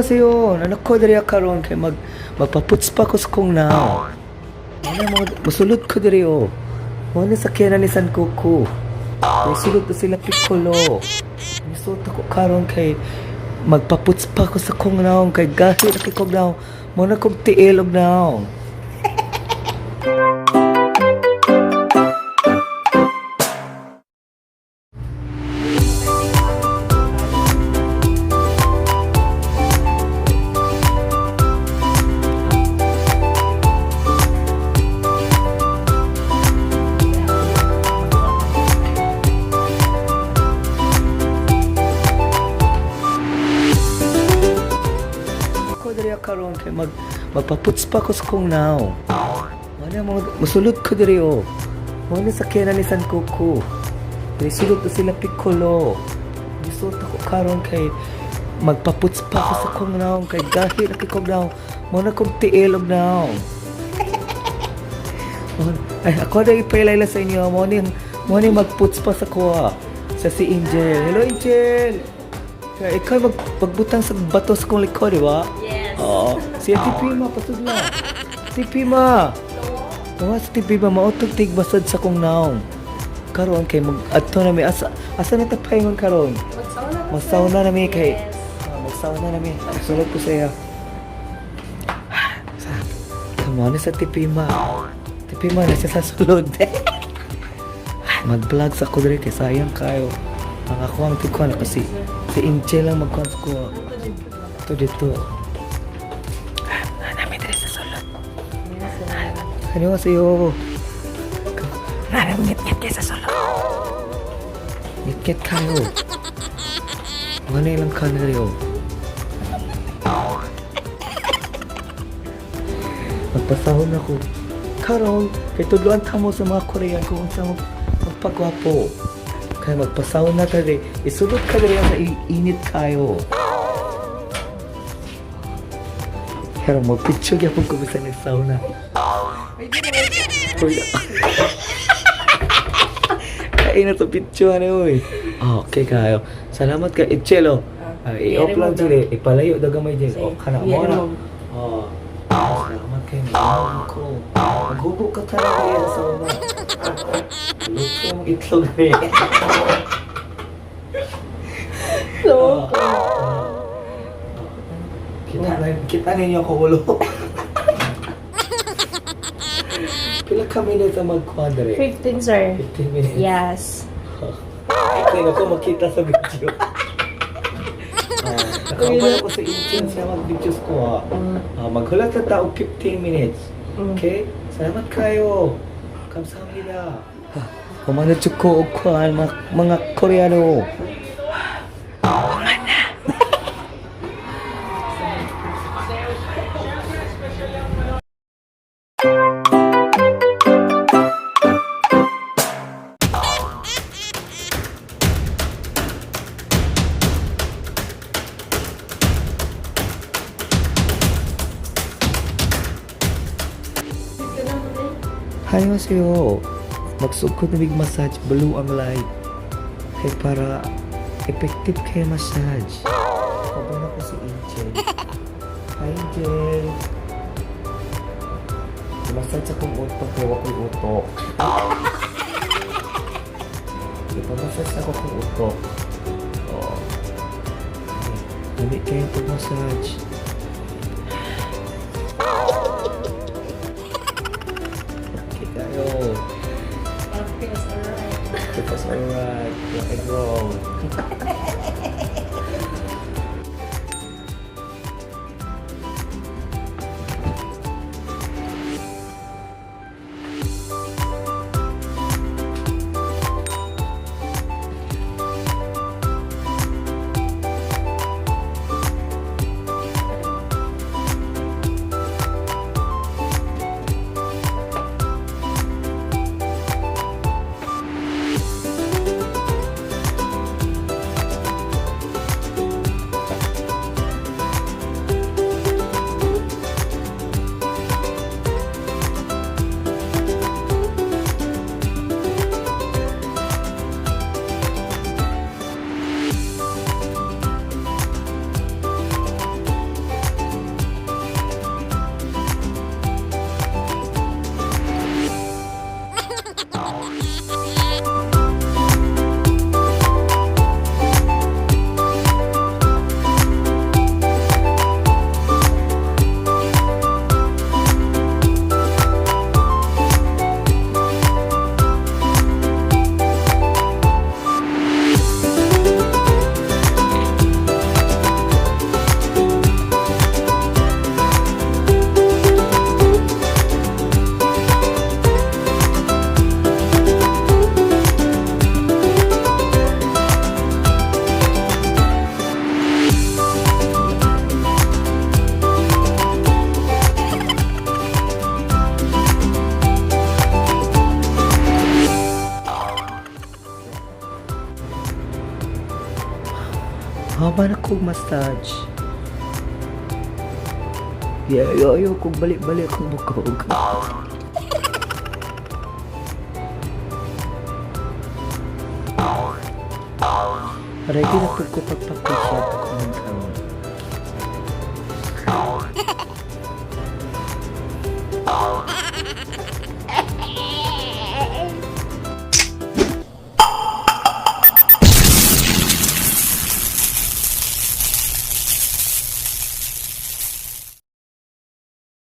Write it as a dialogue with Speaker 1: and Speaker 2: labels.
Speaker 1: Annyeonghaseyo. Anak ko diri karon kay magpaputs pa ko sa kong now. Ano mo musulod ko diri o. Mo ni sakyanan ni San Kuku. Musulod to sila Piccolo. Musulod ko karon kay magpaputs pa ko sa kong now kay gahi na kay kong now. Mo na kong tiil og now. Karon kay magpaputs pa ko sa kong now. Ano mo musulod ko diri o. Mo ni sakyanan ni San Kuku. Diri sulod to sila Piccolo. Musulod ko karon kay magpaputs pa ko sa kong now kay gahi na kay kong now. Mo na kong tiil og now. Ay ako na ipailayla sa inyo. Mo ni magputs pa sa ko sa si Angel. Hello Angel. Kaya ikaw magbutang sa bato sa kong likod, di ba?
Speaker 2: Yes.
Speaker 1: Oo. Si TP ma, pasod na. TP ma. Oo, si TP ma, mautog tig basad sa kong naong. Karon kay mag-adto na may asa na tapayngon karon. Magsauna na mi kay. Magsauna na mi. Sulod ko sa iya. Come sa TP ma. TP ma na siya sa sulod. Mag-vlog sa ko diri kay sayang kayo. Ang ako ang tikuan kasi si Angel lang magkuhan ko. Ito dito. Namin dito sa sulod. Ano kasi yo? Namin ngit-ngit kayo sa sulod. Ngit-ngit kayo. Mga na ilang kanil yo. Magpasahon ako. Karon, kay tudluan tamo sa mga Korean kung sa magpagwapo. Kaya magpasaw na ka rin. Isulot ka rin sa init kayo. Pero magpicture niya kung kumisa ng sauna. Kain na ito picture na uy. Okay kayo. Salamat ka. Ichelo. I-off lang dili. Ipalayo dagamay din. O kana mo na. Salamat kayo. Salamat ko. Maghubog ka talaga yan sa sauna. Luto mong itlog na yan. Kita ninyo ako ulo. Pila ka minutes ang mag-quadre?
Speaker 2: 15, sir.
Speaker 1: 15 minutes?
Speaker 2: Yes.
Speaker 1: Hindi ako makita sa video. Nakabala ko sa Incheon siya mag-videos ko ha. Maghulat na tao 15 minutes. Okay? Salamat kayo. Kamsahamnida. Kumanat ko og kuan mga Koreano. Hayo magsugod na big massage, blue ang light. Kaya para effective kay massage. Kabang ako si Angel. Hi Angel. Massage akong utok, kaya ako'y utok. Ipamassage ako kong utok. Oo. Dali kayo itong massage. It was alright. Rock and roll. Kuha na kong massage. Ayaw kong balik-balik akong bukog. Ready na po ko pagpapasya ako ng taon.